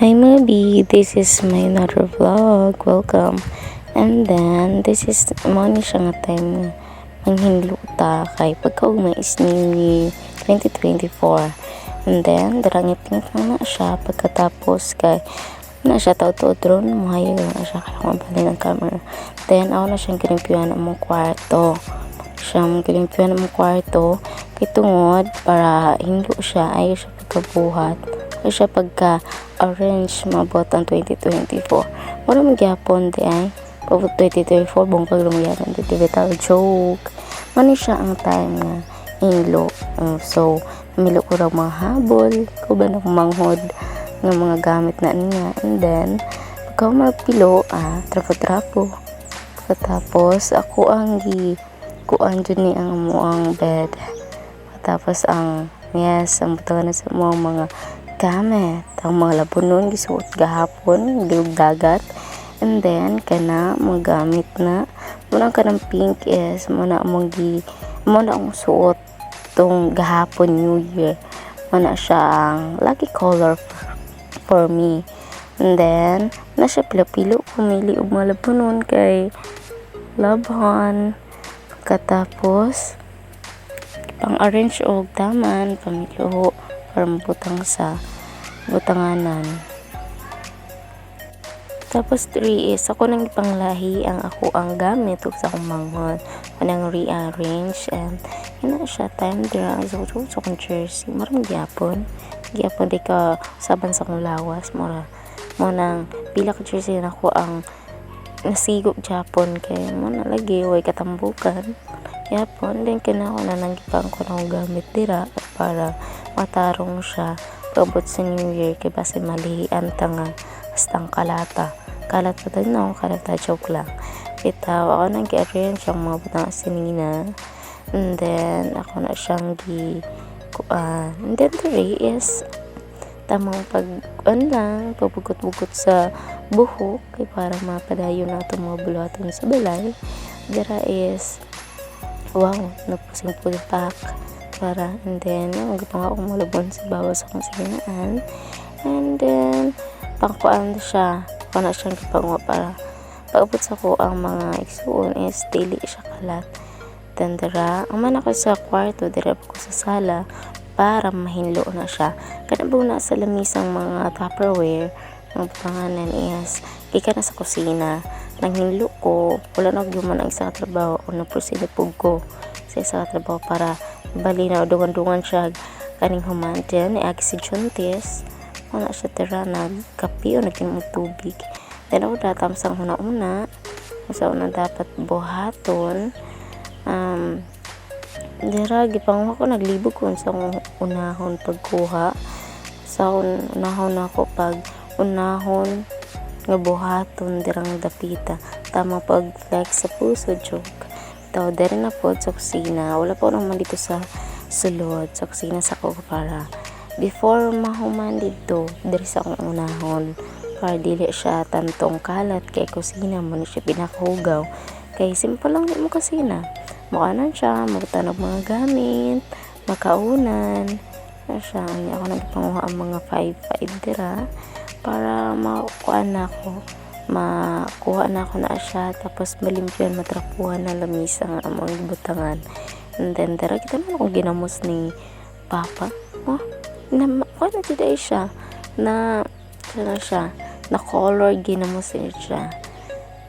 Hi Moby, this is my another vlog. Welcome. And then, this is money siya nga time nga manghinluta kay pagkaugma is New Year 2024. And then, darangit-ngit na siya pagkatapos kay na siya tao-tao drone muhayo na siya kaya mabalin ng camera. Then, ako na siyang kinimpyuhan ang mong kwarto. Siyang kinimpyuhan ang mong kwarto kay tungod para hinlo siya ayaw siya pagkabuhat. Ayaw siya pagka-arrange mabot ang 2024. Wala magyapon di ay. Pabot 2024, buong paglumayaran di bitaw joke. Mani siya ang time nga hinlo. So, namilo ko raw mga habol. Ko ba na manghod ng mga gamit na niya. And then, pagka magpilo, trapo-trapo. Tapos, ako ang kuan dyan ni ang muang bed. Tapos, ang butawan na sa mga gamit. Ang mga labunon, gisuot gahapon, liog dagat. And then, kana, mga gamit na. Muna ka ng pink is, muna ang suot tong gahapon New Year. Muna siya ang lucky color for me. And then, na siya pila-pilo, pumili og mga labunon kay labhan. Katapos, pang-arrange og taman, pamilo, para mabutang sa butanganan. Tapos 3 is ako nang ipanglahi ang ako ang gamit ug sa akong manghod. Nang rearrange and ina siya time dira so kung jersey maram gyapon di ka saban sa akong lawas mo nang pila ka jersey na ako ang nasigog Japon kay mo na lagi way katambukan yapon din kana ko na nanggipang ko ng gamit dira para matarong siya paabot sa New Year kay base malihian ta nga hastang kalat pa din no kalata joke lang bitaw ako nang gi-arrange ang mga butang sinina and then ako na siyang and then 3 is tamang pagbugot-bugot sa buhok kay para mapadayon na itong mga buluhaton sa balay. Dira is wow, nagpusing pak para and then magpang akong malabon sa bawas akong sinaan and then pangkuan siya na siyang kipango para paabot sa ko ang mga igsuon is dili siya kalat. Then dira aman ako sa kwarto dira ko sa sala para mahinlo na siya. Kanabaw na sa lamisang mga Tupperware ng panganan is kika na sa kusina. Nang hinlo ko, wala na gyuman ang isa ka trabaho o naprosinipog ko sa isa ka trabaho para bali na dungan-dungan siya kaning human. Then, agi si Juntis, wala siya tira nagkapi o nagkinom tubig. Then, ako datam sang una-una, sa una dapat buhaton, dira gipang ako naglibog ko sa unahon pagkuha sa unahon ako pag unahon nga buhaton dirang dapita tama pag flex sa puso joke taw dere na po sa kusina wala po naman dito sa sulod sa kusina sa ko para before mahuman dito diri sa akong unahon para dili siya tantong kalat kay kusina mo siya pinakahugaw kay simple lang mo kusina makanan siya, magtanog mga gamit, makaunan. Siya, ako nagpanguha ang mga 5-5 dira para makuha na ako na siya tapos malimpyan, matrapuhan na lamisa nga ang mga butangan. And then, dira kita man akong ginamos ni Papa. Kuha na today siya na color ginamos siya.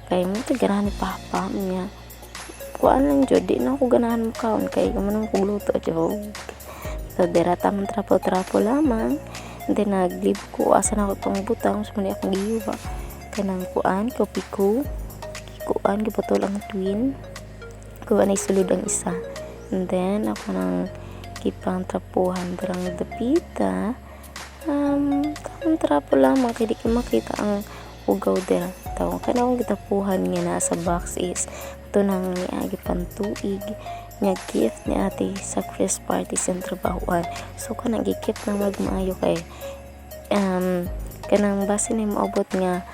Kaya mo ito ganahan ni Papa niya. Kuan lang jud di na ako ganahan mo kaon kay gaman ko luto jud so dira tamang trapo lamang then naglib ko asa na ako tong butang so mali akong giwa kanang kuan kopi ko kuan giputol ang twin kuan ay sulod ang isa and then ako nang kipang trapuhan dirang dapita tamang trapo lamang kay di ko makita ang ugaw dira taw kanang gitapuhan nga na sa box is ito nang niagi pantuig nga gift ni ate sa Chris party sa trabahoan so kanang gikip na magmaayo kay kanang base ni maabot nga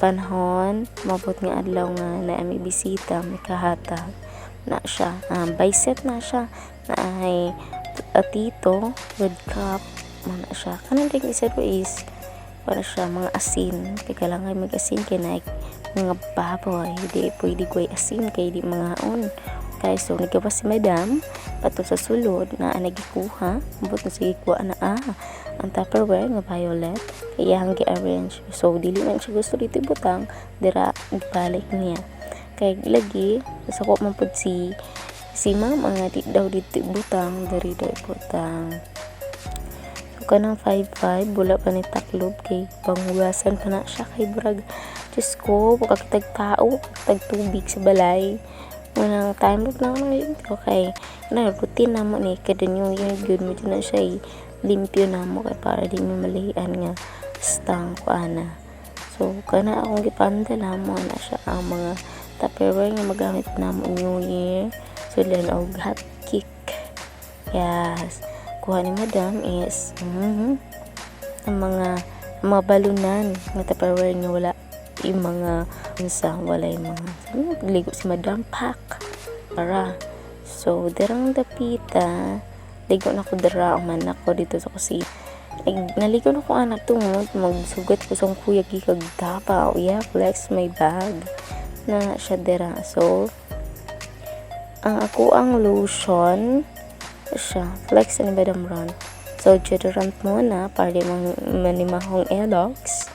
panahon maabot nga adlaw nga na may bisita may kahatag na siya bicep na siya na ay tito with cup man siya kanang ding isa is para siya mga asin kay kailangan mag-asin kay na mga baboy di pwede ko asin kay di mga on kay so nagkapas si madam pato sa sulod na nagikuha but na sige kuha na ang Tupperware nga violet kaya ang gi-arrange so dili man siya gusto dito butang dira ibalik niya kay lagi sa ko man pud si mama nga di daw dito butang diri daw butang so kanang 5-5 bula pa ni taklob kay panghugasan pa na siya kay brag Diyos ko pagkakitag tao pagkakitag tubig sa balay unang time loop na ngayon okay na routine na mo ni kada yung good mo dyan na siya limpyo na mo kay para di mo malian nga stang ko ana so kana akong gipandala mo na siya ang mga Tupperware nga magamit na mo New Year so then og hot cake yes kuha ni madam is ang mga balunan nga Tupperware nga wala yung mga unsa wala yung mga ligo si madam pack para so derang dapita ligo na ko dira man ako dito sa kusina naligo na ko anak tungod magsugat ko sa kuya gikag Davao yeah flex my bag na siya dira so ang ako ang lotion siya flex ni madam Ron so deodorant muna para di manimahong elox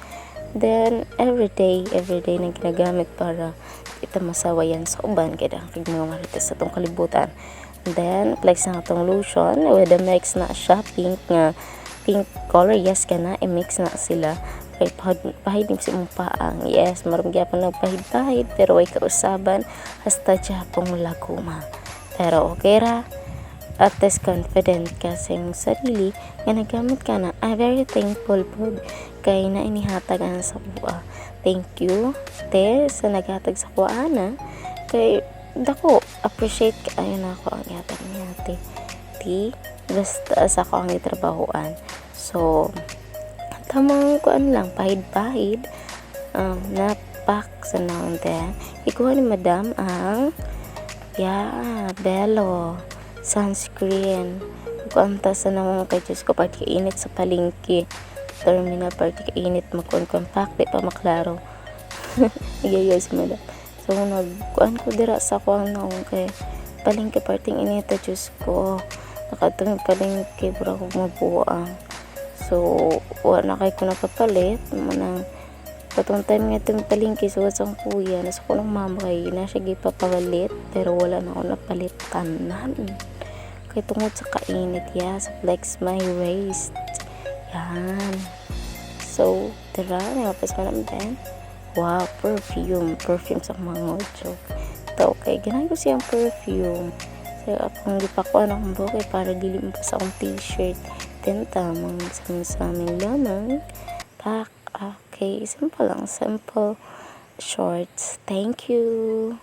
then everyday na ginagamit para ita masawayan sa uban kaya kag mga marites sa tong kalibutan then flex na itong lotion with the mix na siya pink color yes kana i-mix na sila kay pahid si paang yes marum gyapon nagpahid pero way kausaban hasta japong laguma pero okay ra at least confident ka sa iyong sarili nga nagamit ka na very thankful po kay na inihatag ana sa buwa thank you te sa naghatag sa kuha ana kay dako appreciate ka ayun ako ang ihatag niya ti basta sa ako ang itrabahoan so tamang kuan lang pahid napak sa naon then ikuha ni madam ang Belo sunscreen kuanta sa naman kay Diyos ko pati init sa palengke terminal party init magkon-compact di pa maklaro igayo si madam so nagkuan ko dira sa ko ang naong kay palengke parting init ta Diyos ko nakatong palengke bura ko mabuang so wala kay ko nakapalit manang patong time nga itong palengke so ang kuya nasa ko ng mama kay na siya gipapalit pero wala na ako napalit tanan kay tungod sa kainit sa flex my waist yan so dira napas man naman wow perfume sa mga joke ito kay ganahan ko siyang perfume so akong gipakuan akong buhok para dili mo pa sa akong t-shirt then tamang sa aming lamang pack okay simple shorts thank you